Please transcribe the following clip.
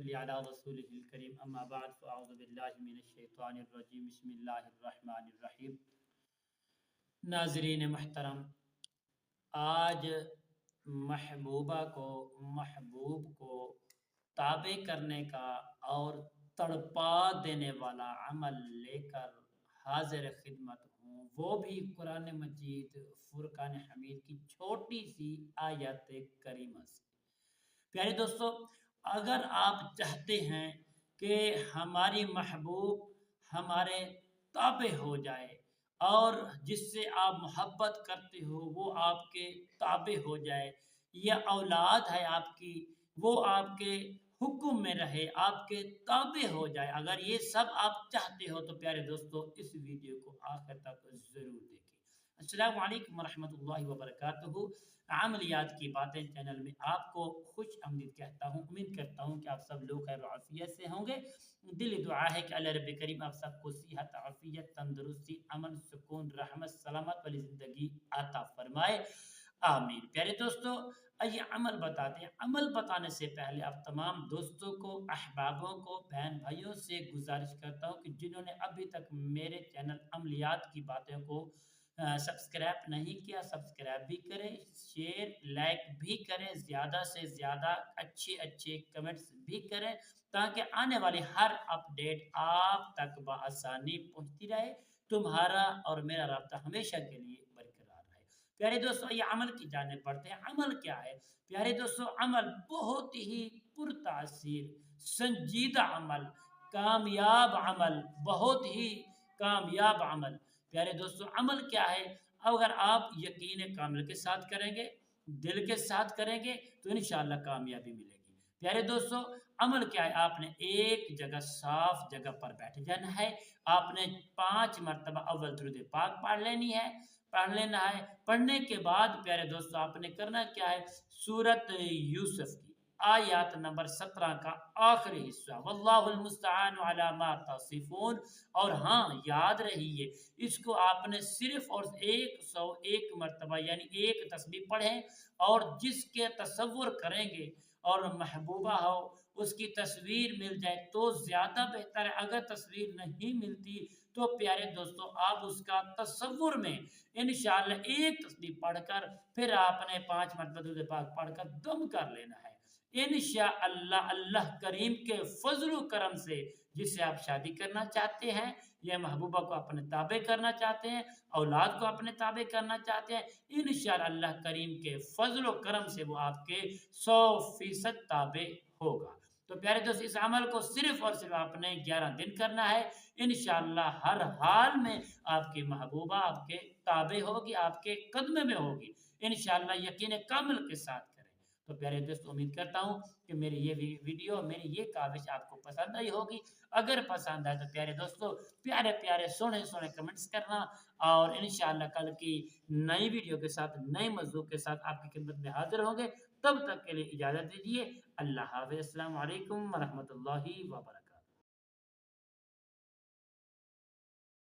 صلی علی رسولہ الکریم اما بعد فاعوذ باللہ من الشیطان الرجیم بسم اللہ الرحمن الرحیم۔ ناظرین محترم، آج محبوب کو تابع کرنے کا اور تڑپا دینے والا عمل لے کر حاضر خدمت ہوں، وہ بھی قرآن مجید فرقان حمید کی چھوٹی سی آیت کریمہ سے۔ پیارے دوستو، اگر آپ چاہتے ہیں کہ ہماری محبوب ہمارے تابع ہو جائے اور جس سے آپ محبت کرتے ہو وہ آپ کے تابع ہو جائے، یا اولاد ہے آپ کی وہ آپ کے حکم میں رہے، آپ کے تابع ہو جائے، اگر یہ سب آپ چاہتے ہو تو پیارے دوستو اس ویڈیو کو آخر تک ضرور دیکھیں۔ السلام علیکم ورحمۃ اللہ وبرکاتہ۔ عملیات کی باتیں چینل میں آپ کو خوش آمدید کہتا ہوں۔ امید کرتا ہوں کہ آپ سب لوگ خیر و عافیت سے ہوں گے۔ دلی دعا ہے کہ اللہ رب کریم آپ سب کو صحت، عافیت، تندرستی، امن، سکون، رحمت، سلامت والی زندگی عطا فرمائے، آمین۔ پیارے دوستو، آئیے عمل بتاتے ہیں۔ عمل بتانے سے پہلے آپ تمام دوستوں کو، احبابوں کو، بہن بھائیوں سے گزارش کرتا ہوں کہ جنہوں نے ابھی تک میرے چینل عملیات کی باتیں کو سبسکرائب نہیں کیا، سبسکرائب بھی کریں، شیئر لائک بھی کریں، زیادہ سے زیادہ اچھے کمنٹس بھی کریں تاکہ آنے والی ہر اپڈیٹ آپ تک بآسانی پہنچتی رہے، تمہارا اور میرا رابطہ ہمیشہ کے لیے برقرار رہے۔ پیارے دوستو، یہ عمل کی جانب بڑھتے ہیں۔ عمل کیا ہے؟ پیارے دوستو، عمل بہت ہی پرتاثیر، سنجیدہ عمل، کامیاب عمل، بہت ہی کامیاب عمل۔ پیارے دوستو، عمل کیا ہے؟ اگر آپ یقین کامل کے ساتھ کریں گے، دل کے ساتھ کریں گے تو انشاءاللہ کامیابی ملے گی۔ پیارے دوستو، عمل کیا ہے؟ آپ نے ایک جگہ صاف جگہ پر بیٹھ جانا ہے، آپ نے 5 مرتبہ اول درود پاک پڑھ لینا ہے۔ پڑھنے کے بعد پیارے دوستو آپ نے کرنا کیا ہے؟ سورۃ یوسف کی آیات نمبر 17 کا آخری حصہ، واللہ المستعان علی ما تصفون، اور ہاں یاد رہیے اس کو آپ نے صرف اور 101 مرتبہ یعنی ایک تسبیح پڑھیں، اور جس کے تصور کریں گے اور محبوبہ ہو اس کی تصویر مل جائے تو زیادہ بہتر ہے۔ اگر تصویر نہیں ملتی تو پیارے دوستو آپ اس کا تصور میں انشاءاللہ ایک تسبیح پڑھ کر پھر آپ نے 5 مرتبہ درود پاک پڑھ کر دم کر لینا ہے۔ انشاءاللہ اللہ کریم کے فضل و کرم سے جس سے آپ شادی کرنا چاہتے ہیں یا محبوبہ کو اپنے تابع کرنا چاہتے ہیں، اولاد کو اپنے تابع کرنا چاہتے ہیں، انشاءاللہ اللہ کریم کے فضل و کرم سے وہ آپ کے 100% تابع ہوگا۔ تو پیارے دوست، اس عمل کو صرف اور صرف آپ نے 11 دن کرنا ہے۔ انشاءاللہ ہر حال میں آپ کی محبوبہ آپ کے تابع ہوگی، آپ کے قدمے میں ہوگی، انشاءاللہ یقین کامل کے ساتھ کریں۔ تو پیارے دوست، امید کرتا ہوں کہ میری یہ ویڈیو، میری یہ کاوش آپ کو پسند آئی ہوگی۔ اگر پسند آئے تو پیارے دوستو پیارے سونے کمنٹس کرنا، اور انشاءاللہ کل کی نئی ویڈیو کے ساتھ، نئے موضوع کے ساتھ آپ کی خدمت میں حاضر ہوں گے۔ تب تک کے لیے اجازت دیجیے، اللہ حافظ، السلام علیکم ورحمۃ اللہ وبرکاتہ۔